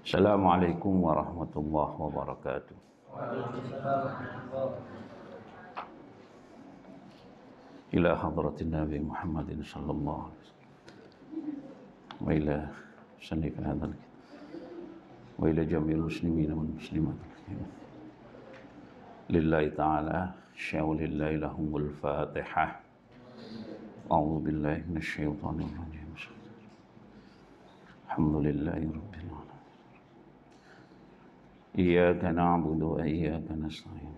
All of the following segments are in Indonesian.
Assalamualaikum warahmatullahi wabarakatuh. Ila hadratin Nabi Muhammadin sallallahu alaihi wasallam wa ila sanif hadzal wa ila jami'il muslimin wal muslimat. Lillahi ta'ala syaulillahi lahumul fatihah. A'udzu billahi minasyaitonir rajim. Alhamdulillahi rabbil alamin. Iyyaka na'budu wa iyyaka nasta'in.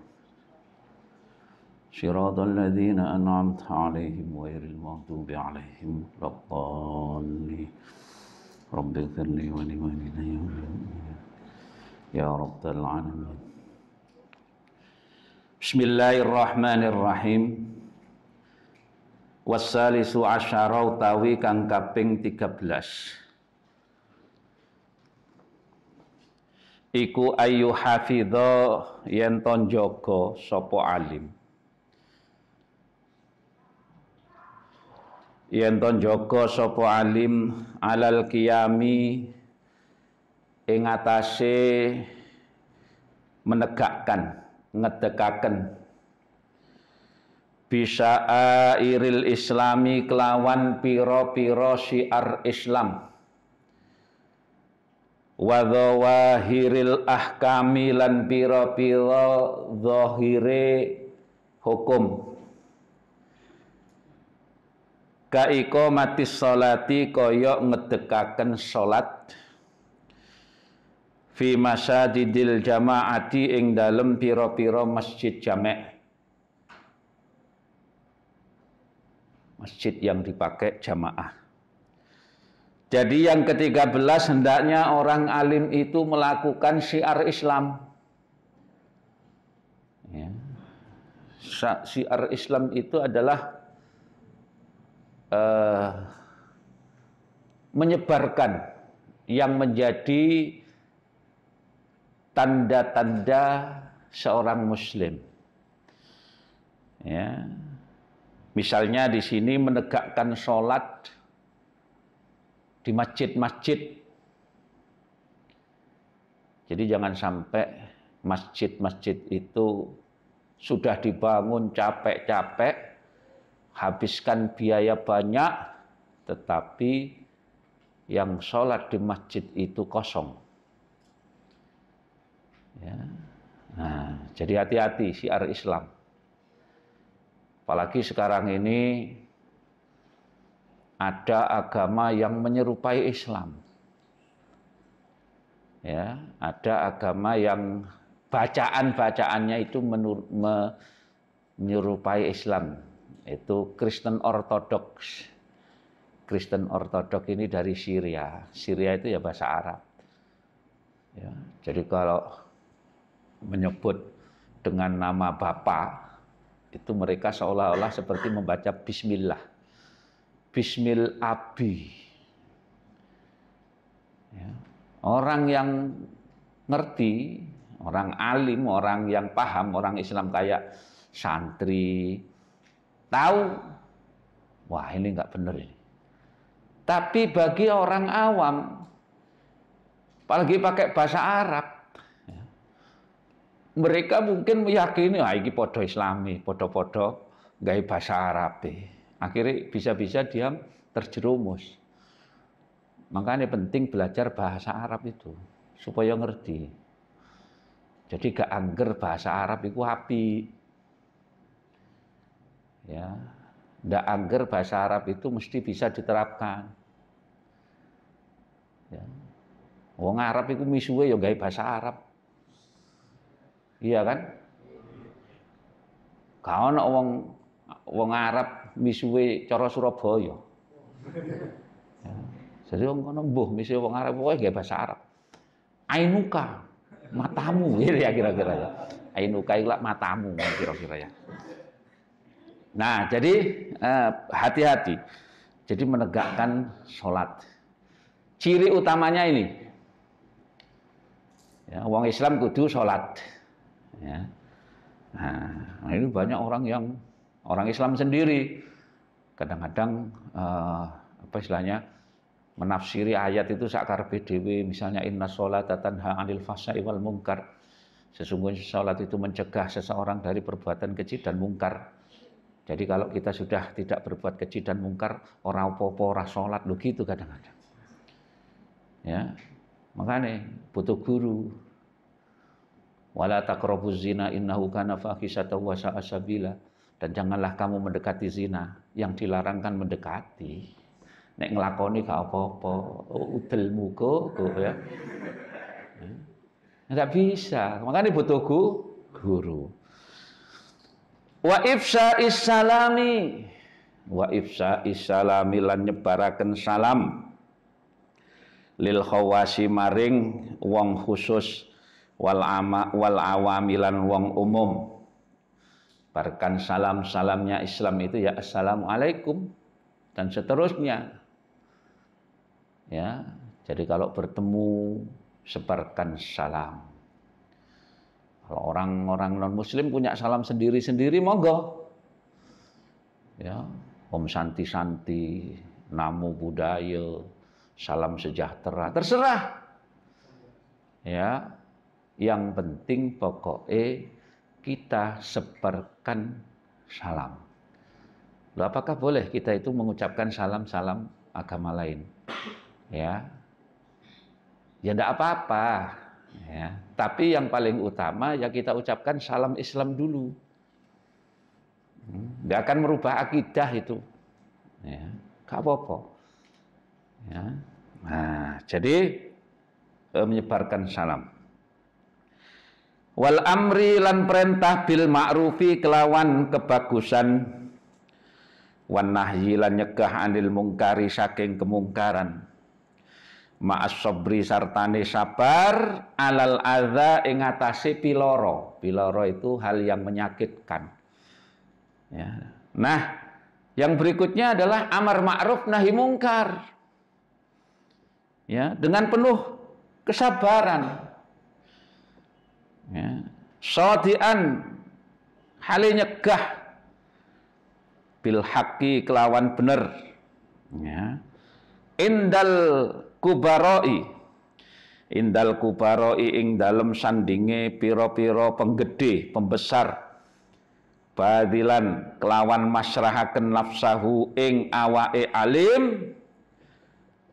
Shiratal ladzina an'amta 'alaihim ghairil maghdubi 'alaihim waladdallin. Rabbighfirli wa liwalidayya ya rabbal alamin. Bismillahirrahmanirrahim. Wassalisu asyara utawi kang kaping 13. Iku ayu hafidho yen ton jaga sapa alim. Yen ton jaga sapa alim alal qiyami ing atase menegakkan, ngedekaken bisa airil islami kelawan piro-piro syiar Islam. Wa dhawahiril ahkami lan pira-pira zahire hukum. Ka iqamatis sholati kaya ngedekaken salat fi masajidil jamaati ing dalem pira-pira masjid jamek. Masjid yang dipakai jamaah. Jadi yang ke-13 hendaknya orang alim itu melakukan syiar Islam. Ya. Syiar Islam itu adalah menyebarkan yang menjadi tanda-tanda seorang Muslim. Ya. Misalnya di sini menegakkan sholat di masjid-masjid. Jadi jangan sampai masjid-masjid itu sudah dibangun capek-capek, habiskan biaya banyak, tetapi yang sholat di masjid itu kosong. Ya. Nah, jadi hati-hati syiar Islam. Apalagi sekarang ini ada agama yang menyerupai Islam. Ya, ada agama yang bacaan-bacaannya itu menyerupai Islam. Itu Kristen Ortodoks. Kristen Ortodoks ini dari Syria. Syria itu ya bahasa Arab. Ya, jadi kalau menyebut dengan nama Bapa, itu mereka seolah-olah seperti membaca Bismillah. Bismil Abi. Ya. Orang yang ngerti, orang alim, orang yang paham, orang Islam kayak santri, tahu, wah ini nggak benar ini. Tapi bagi orang awam, apalagi pakai bahasa Arab, ya, mereka mungkin meyakini, ah ini podo Islami, podo-podo gaya bahasa Arab. Akhirnya bisa-bisa dia terjerumus. Makanya penting belajar bahasa Arab itu supaya ngerti. Jadi gak angger bahasa Arab itu api. Ya, ndak angger bahasa Arab itu mesti bisa diterapkan. Ya. Wong Arab itu misuwe ya gawe bahasa Arab. Iya kan? Gak ono wong Arab misuwe cara Surabaya. Ya. Jadi wong kono mbuh misuwe wong Arab pokoke gawe bahasa Arab. Ainuka, matamu ya kira-kira ya. Ainuka iku matamu kira-kira ya. Nah, jadi hati-hati. Jadi menegakkan sholat. Ciri utamanya ini. Ya, wong Islam kudu sholat. Ya. Nah, ini banyak orang Islam sendiri kadang-kadang apa istilahnya menafsiri ayat itu sakarepe dhewe, misalnya inna sholata tanha 'anil fahsya'i wal munkar. Sesungguhnya salat itu mencegah seseorang dari perbuatan keji dan mungkar. Jadi kalau kita sudah tidak berbuat keji dan mungkar, ora apa-apa ora salat lho gitu kadang-kadang. Ya. Makanya butuh guru. Wala taqrabuz zina innahu kana fahisatan wa sa'a sabila. Dan janganlah kamu mendekati zina, yang dilarang kan mendekati. Nek nglakoni gak apa-apa, udel muga ya. Enggak bisa, makanya butuh guru. Wa ifsa'is salami. Wa ifsa'is salami lan nyebaraken salam. Lil khawasi maring wong khusus wal awamilan wong umum. Barkan salam-salamnya Islam itu ya assalamualaikum dan seterusnya. Ya, jadi kalau bertemu sebarkan salam. Kalau orang-orang non-muslim punya salam sendiri-sendiri, monggo. Ya, Om Santi-santi, Namo Buddhaya, salam sejahtera, terserah. Ya, yang penting pokoknya kita sebarkan salam. Lalu apakah boleh kita itu mengucapkan salam-salam agama lain? Ya, ya enggak apa-apa. Ya, tapi yang paling utama ya kita ucapkan salam Islam dulu. Enggak akan merubah akidah itu. Ya, enggak apa-apa. Ya. Nah, jadi menyebarkan salam. Wal amri lan perintah bil ma'rufi kelawan kebagusan, wan nahyi lan nyegah anil mungkari saking kemungkaran. Ma'as sabri sartane sabar alal adza ing atase piloro. Piloro itu hal yang menyakitkan. Ya. Nah, yang berikutnya adalah amar ma'ruf nahi mungkar. Ya, dengan penuh kesabaran. Ya. Shadian hale nyegah bil haqqi kelawan bener. Ya. Indal kubaroi ing dalem sandinge piro-piro penggede pembesar badilan kelawan masrahaken nafsahu ing awake alim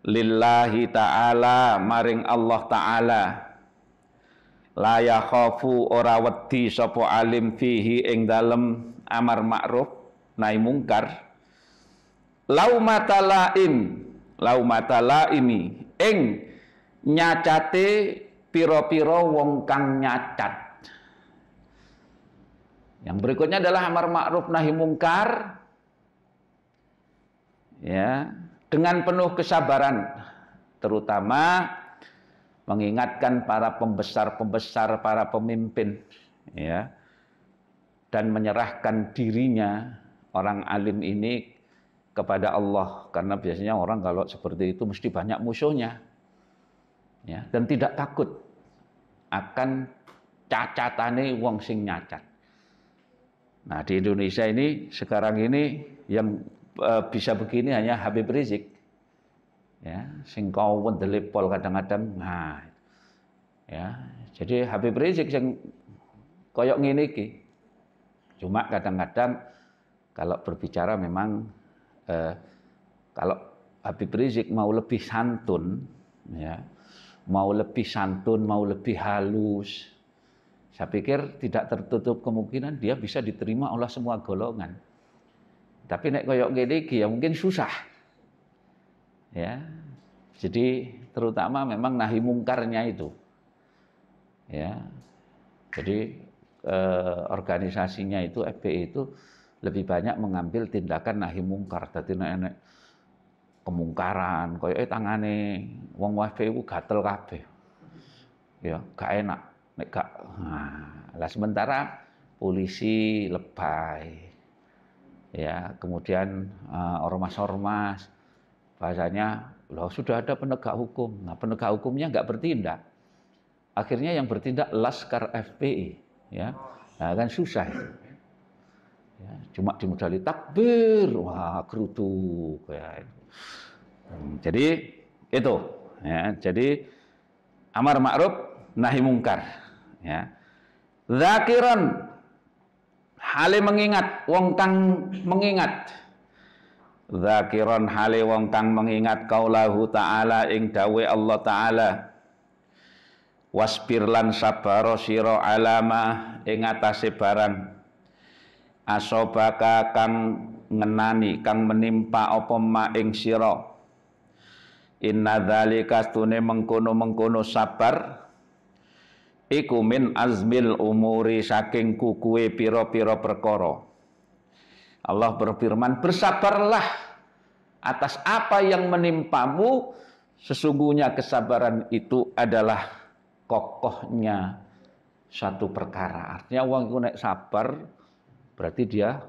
lillahi ta'ala maring Allah ta'ala la yakhafu ora wedi sapa alim fihi ing dalem amar ma'ruf nahi mungkar laumata ing nyacate piro-piro wong kang nyacat. Yang berikutnya adalah amar ma'ruf nahi mungkar. Ya, dengan penuh kesabaran, terutama mengingatkan para pembesar-pembesar, para pemimpin, ya, dan menyerahkan dirinya orang alim ini kepada Allah, karena biasanya orang kalau seperti itu mesti banyak musuhnya, ya, dan tidak takut akan cacatane wong sing nyacat. Nah, di Indonesia ini sekarang ini yang bisa begini hanya Habib Rizik, ya, sing kau wendelepol kadang-kadang. Nah, ya, jadi Habib Rizik yang koyok ngene iki. Cuma kadang-kadang kalau berbicara memang kalau Habib Rizik mau lebih santun, ya, mau lebih santun, mau lebih halus, saya pikir tidak tertutup kemungkinan dia bisa diterima oleh semua golongan. Tapi nek koyok gini ya mungkin susah, ya. Jadi terutama memang nahi mungkarnya itu, ya. Jadi organisasinya itu FPI itu lebih banyak mengambil tindakan nahi mungkar. Dadi nek kemungkaran koyo tangane wong FPI ku gatel kabeh. Ya, gak enak nek gak. Nah, lah sementara polisi lebay. Ya, kemudian ormas-ormas bahasanya loh sudah ada penegak hukum. Nah, penegak hukumnya enggak bertindak. Akhirnya yang bertindak Laskar FPI, ya. Nah, kan susah itu. Ya, cuma dimodali takbir, wah geruduk ya. Jadi Itu ya. Jadi amar ma'ruf nahi mungkar ya. Zakiran hale mengingat wong kang mengingat. Zakiran hale wong kang mengingat kaulahu ta'ala ing dawe Allah ta'ala. Wasbir lan sabaro sira alama ing atase barang asobaka kang ngenani kang menimpa apa ma ing sira. Inna dzalika stune mengkono-mengkono sabar iku min azmil umuri saking kukuwe pira-pira perkara. Allah berfirman, bersabarlah atas apa yang menimpamu, sesungguhnya kesabaran itu adalah kokohnya satu perkara. Artinya orang itu nek sabar berarti dia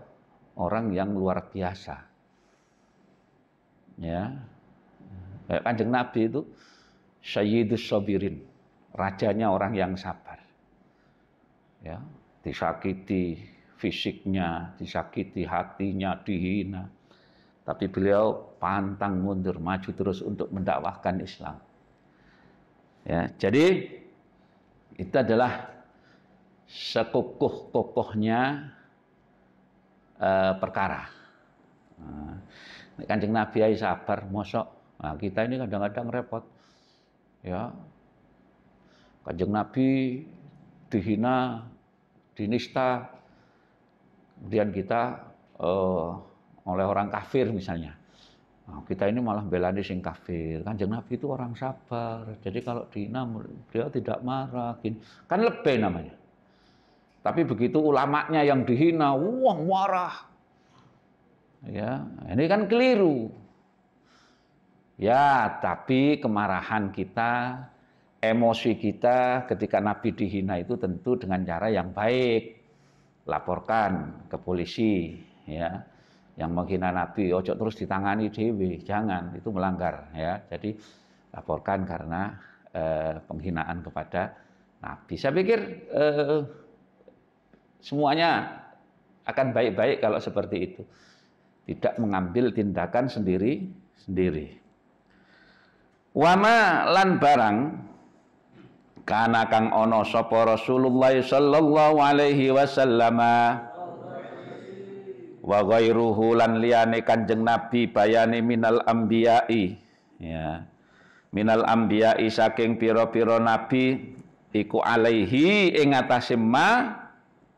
orang yang luar biasa. Ya. Kayak Kanjeng Nabi itu Sayyidus Sabirin, rajanya orang yang sabar. Ya, disakiti fisiknya, disakiti hatinya, dihina. Tapi beliau pantang mundur, maju terus untuk mendakwahkan Islam. Ya, jadi itu adalah sekukuh-kukuhnya perkara. Nah, Kanjeng Nabi ay sabar, mosok. Nah, kita ini kadang-kadang repot. Ya. Kanjeng Nabi dihina, dinista, kemudian kita oleh orang kafir misalnya. Nah, kita ini malah belani sing kafir. Kanjeng Nabi itu orang sabar. Jadi kalau dihina beliau tidak marah. Kan lebih namanya. Tapi begitu ulamanya yang dihina, wah marah. Ya, ini kan keliru. Ya, tapi kemarahan kita, emosi kita ketika Nabi dihina itu tentu dengan cara yang baik. Laporkan ke polisi, ya. Yang menghina Nabi, ojo terus ditangani dewe, jangan, itu melanggar, ya. Jadi laporkan karena penghinaan kepada Nabi. Saya pikir semuanya akan baik-baik kalau seperti itu. Tidak mengambil tindakan sendiri-sendiri. Wama lan barang kana kang ana sapa Rasulullah sallallahu alaihi wasallam wa ghairuhu lan liyane Kanjeng Nabi bayane minal anbiya'i ya minal anbiya'i saking pira-pira nabi iku alaihi ing atase ma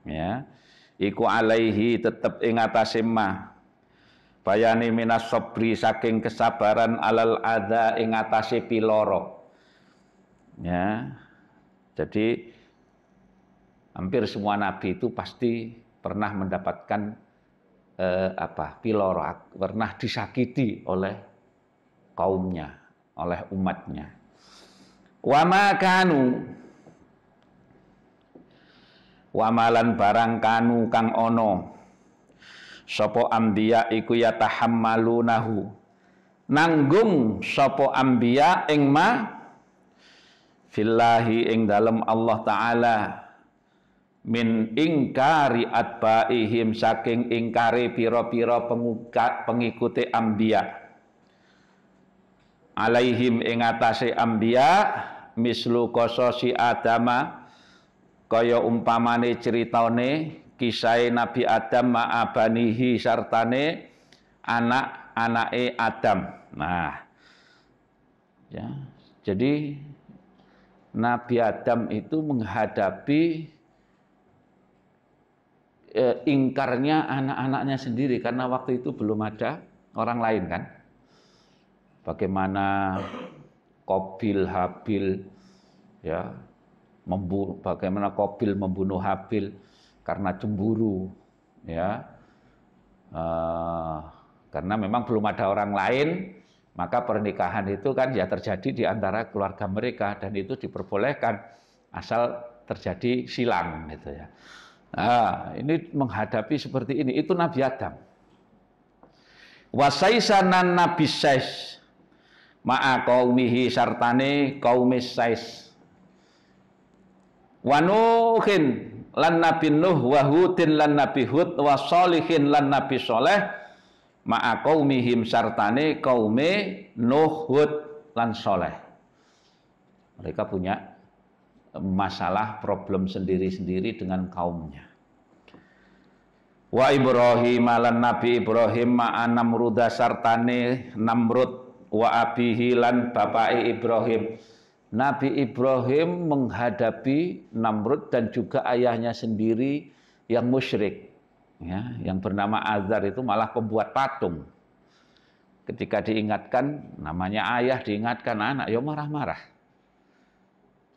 ya iku alaihi tetep ing atase ma bayani minas sabri saking kesabaran alal adza ing atase piloro. Ya. Jadi hampir semua nabi itu pasti pernah mendapatkan piloro, pernah disakiti oleh kaumnya, oleh umatnya. Wa ma kanu wa malan barang kanu kang ono sapa anbiya iku yatahammalunahu nanggung sapa anbiya ing ma fillahi ing dalem Allah taala min ingkari atbaihim saking ingkari pira-pira pengikuti anbiya alaihim ing atase anbiya mislu qasasi adama kaya umpamane critane kisah Nabi Adam ma'abanihi sartane anak-anake Adam. Nah, ya, jadi Nabi Adam itu menghadapi ingkarnya anak-anaknya sendiri karena waktu itu belum ada orang lain kan. Bagaimana Qabil Habil ya bagaimana Qabil membunuh Habil karena cemburu ya karena memang belum ada orang lain maka pernikahan itu kan ya terjadi di antara keluarga mereka dan itu diperbolehkan asal terjadi silang gitu ya. Nah, ini menghadapi seperti ini itu Nabi Adam. Wasaisanan Nabi Sais ma'a qaumihi sartane qaumis Sais. Wanuhin lan Nabi Nuh wa Hudin lan Nabi Hud wa Shalihin lan Nabi Shaleh ma'a qaumihim sartane qaume Nuh Hud lan soleh. Mereka punya masalah problem sendiri-sendiri dengan kaumnya. Wa Ibrahim lan Nabi Ibrahim ma'a Namruda sartane Namrud wa abihi lan bapake Ibrahim. Nabi Ibrahim menghadapi Namrud dan juga ayahnya sendiri yang musyrik, ya, yang bernama Azar itu malah pembuat patung. Ketika diingatkan namanya ayah, diingatkan anak, ya marah-marah.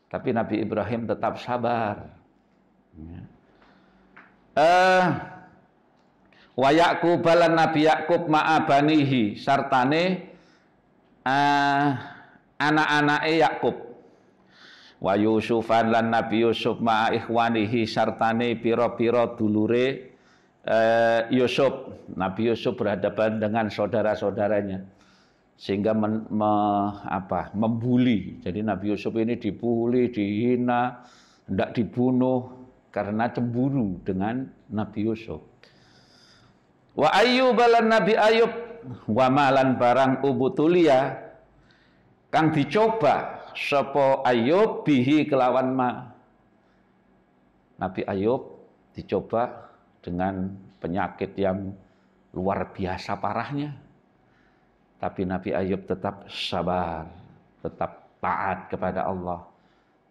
Tapi Nabi Ibrahim tetap sabar. Ya. Wa Yaqub lan Nabi Yaqub ma'a banihi sartane anak-anake Yakub. Wa Yusufan lan Nabi Yusuf ma'a ikhwanihi sartane pira-pira dulure Yusuf. Nabi Yusuf berhadapan dengan saudara-saudaranya sehingga membuli. Jadi Nabi Yusuf ini dibuli, dihina, hendak dibunuh karena cemburu dengan Nabi Yusuf. Wa Ayyub lan Nabi Ayub wa malan barang ubutulia kang dicoba sapa Ayub bihi kelawan ma. Nabi Ayub dicoba dengan penyakit yang luar biasa parahnya. Tapi Nabi Ayub tetap sabar, tetap taat kepada Allah,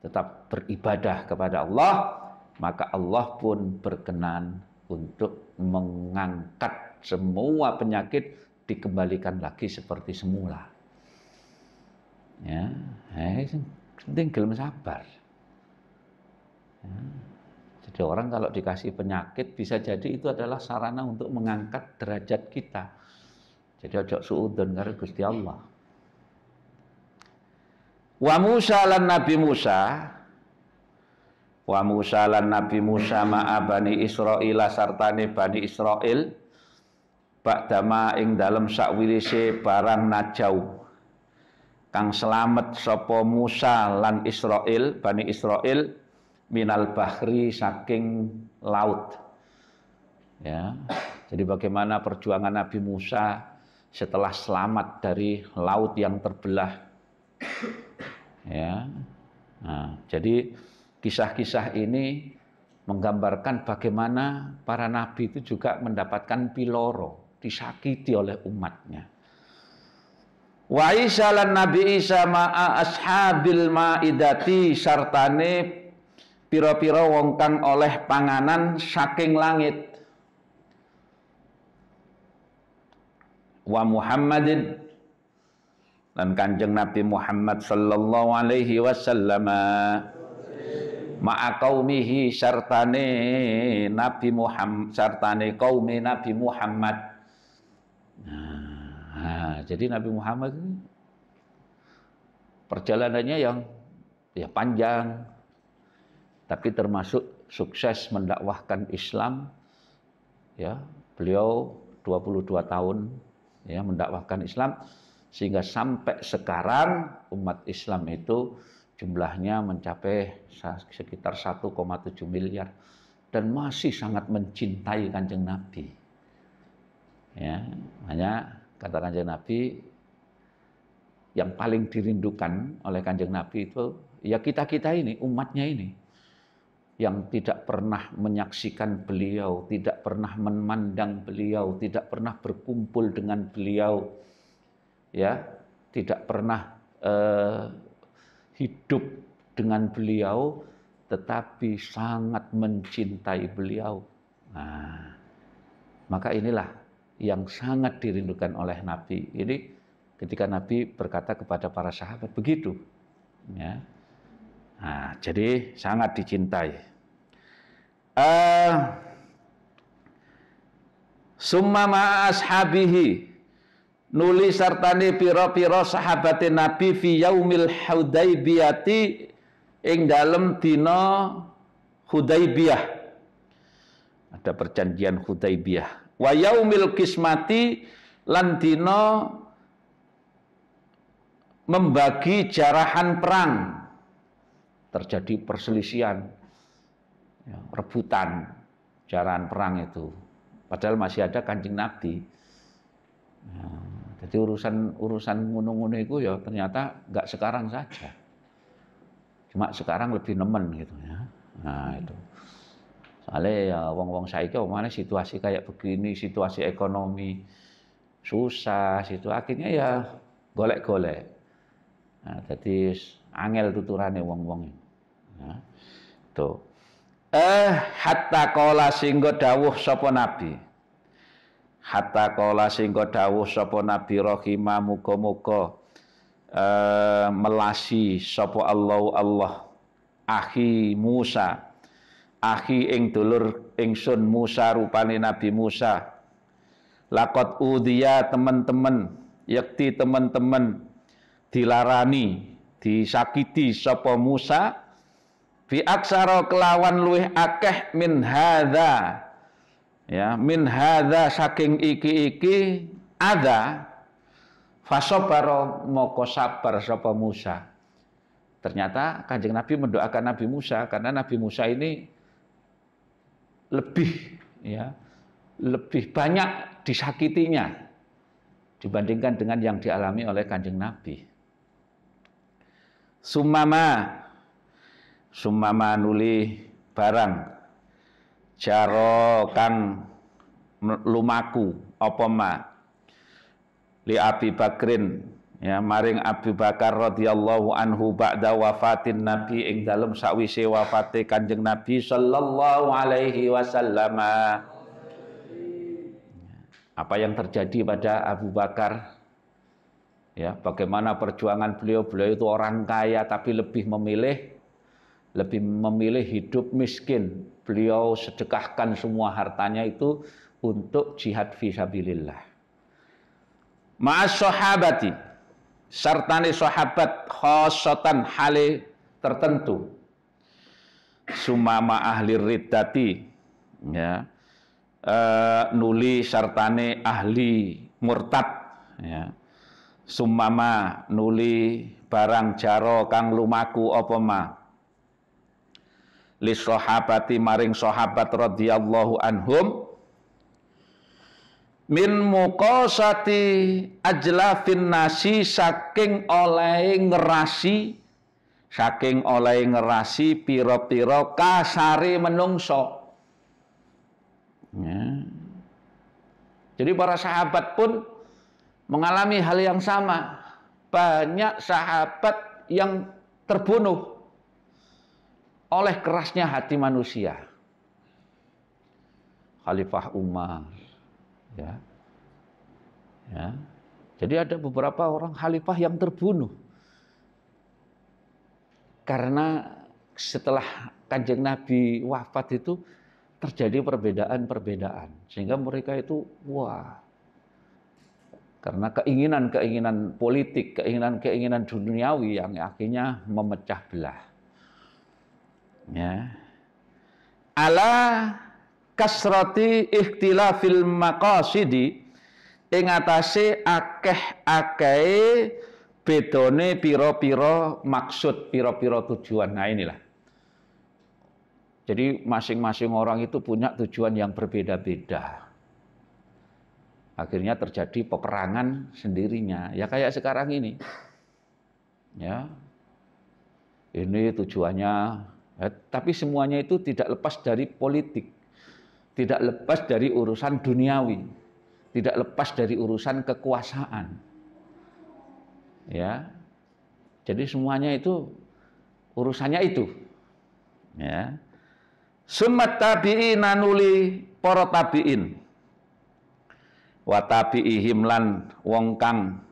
tetap beribadah kepada Allah, maka Allah pun berkenan untuk mengangkat semua penyakit, dikembalikan lagi seperti semula. Ya, penting gelem sabar. Ya. Jadi orang kalau dikasih penyakit bisa jadi itu adalah sarana untuk mengangkat derajat kita. Jadi ojo suudzon karo Gusti Allah. Wa Musa lan Nabi Musa ma'a Bani Israil sartane Bani Israil ba'dama ing dalem sakwilise barang najau kang selamat sapa Musa lan Israil Bani Israil minal bahri saking laut. Ya. Jadi bagaimana perjuangan Nabi Musa setelah selamat dari laut yang terbelah. Ya. Nah, jadi kisah-kisah ini menggambarkan bagaimana para nabi itu juga mendapatkan piloro, disakiti oleh umatnya. Wa Isa lan Nabi Isa ma'a ashabil maidati sartane pira-pira wong kang oleh panganan saking langit. Wa Muhammadin dan Kanjeng Nabi Muhammad sallallahu alaihi wasallam ma'a qaumihi sartane Nabi Muhammad sartane qaumi Nabi Muhammad. Nah, jadi Nabi Muhammad perjalanannya yang panjang, tapi termasuk sukses mendakwahkan Islam. Ya, beliau 22 tahun ya mendakwahkan Islam sehingga sampai sekarang umat Islam itu jumlahnya mencapai sekitar 1,7 miliar dan masih sangat mencintai Kanjeng Nabi. Ya, hanya kata Kanjeng Nabi yang paling dirindukan oleh Kanjeng Nabi itu ya kita-kita ini, umatnya ini yang tidak pernah menyaksikan beliau, tidak pernah memandang beliau, tidak pernah berkumpul dengan beliau, ya, tidak pernah hidup dengan beliau, tetapi sangat mencintai beliau. Nah, maka inilah yang sangat dirindukan oleh Nabi. Ini ketika Nabi berkata kepada para sahabat begitu, ya. Nah, jadi sangat dicintai. Summa ma ashabihi nuli sartane pira-pira sahabate Nabi fi yaumil Hudaibiyati ing dalem dina Hudaibiyah. Ada perjanjian Hudaibiyah. Wa yaumil qismati lan dina membagi jarahan perang. Terjadi perselisihan, ya, rebutan jarahan perang itu. Padahal masih ada Kanjeng Nabi. Ya, Jadi urusan ngono-ngono itu ya ternyata nggak sekarang saja. Cuma sekarang lebih nemen gitu ya. Nah itu. Soalnya ya wong-wong saiki mana situasi kayak begini, situasi ekonomi susah, situ akhirnya ya golek-golek. Nah, jadi angel tuturane wong-wong. Nah, tuh. Hatta qala singgo dawuh sapa nabi. Hatta qala singgo dawuh sapa nabi rahimah muga-muga melasi sapa Allah akhi Musa. Akhi ing dulur ingsun Musa rupane Nabi Musa. Laqad udhiya teman-teman, yakti teman-teman dilarani, disakiti sapa Musa bi aksara kelawan luweh akeh min hadza. Ya, min hadza saking iki ada fasobaro moko sabar sapa Musa. Ternyata Kanjeng Nabi mendoakan Nabi Musa karena Nabi Musa ini lebih banyak disakitinya dibandingkan dengan yang dialami oleh Kanjeng Nabi. Sumama nuli barang jaro kang lumaku apa ma li Abi Bakrin ya maring Abu Bakar radhiyallahu anhu ba'da wafatin Nabi ing dalem sakwise wafate Kanjeng Nabi sallallahu alaihi wasallam. Apa yang terjadi pada Abu Bakar ya, bagaimana perjuangan beliau itu orang kaya tapi lebih memilih hidup miskin. Beliau sedekahkan semua hartanya itu untuk jihad fisabilillah. Ma'as sahabati sartane sahabat khosotan hale tertentu. Sumama ahli riddati ya. Nuli sartane ahli murtad ya. Sumama nuli barang jaro kang lumaku apa ma li sahabati maring sahabat radhiyallahu anhum min muqasati ajlafin nasi saking oleh ngerasi pira-pira kasare menungso ya. Jadi para sahabat pun mengalami hal yang sama. Banyak sahabat yang terbunuh oleh kerasnya hati manusia. Khalifah Umar ya. Jadi ada beberapa orang khalifah yang terbunuh karena setelah Kanjeng Nabi wafat itu terjadi perbedaan sehingga mereka itu karena keinginan politik, keinginan duniawi yang akhirnya memecah belah. Ya. Ala kasrati ikhtilafil maqasidi ing atase akeh-akehe bedone pira-pira maksud, pira-pira tujuan. Nah inilah. Jadi masing-masing orang itu punya tujuan yang berbeda-beda. Akhirnya terjadi peperangan sendirinya. Ya kayak sekarang ini. Ya. Ini tujuannya ya, tapi semuanya itu tidak lepas dari politik, tidak lepas dari urusan duniawi, tidak lepas dari urusan kekuasaan. Ya, jadi semuanya itu urusannya itu. Ya, summat tabi'ina nuli para tabi'in, wa tabi'ihim lan wong kang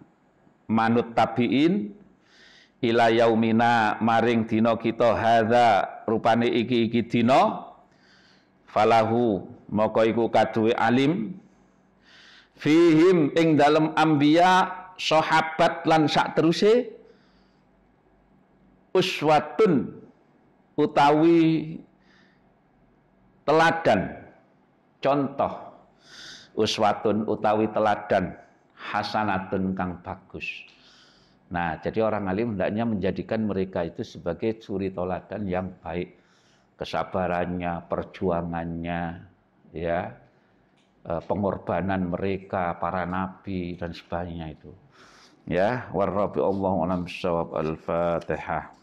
manut tabi'in. Ila yaumina maring dina kita hadza rupane iki dina falahu maka iku kaduwe alim fihim ing dalem anbiya sahabat lan sak teruse uswatun utawi teladan contoh uswatun utawi teladan hasanatun kang bagus. Nah, jadi orang alim hendaknya menjadikan mereka itu sebagai suri toladan yang baik, kesabarannya, perjuangannya, ya, pengorbanan mereka, para nabi dan sebagainya itu. Ya, warrabi Allahu a'lam bishawab. Al-Fatihah.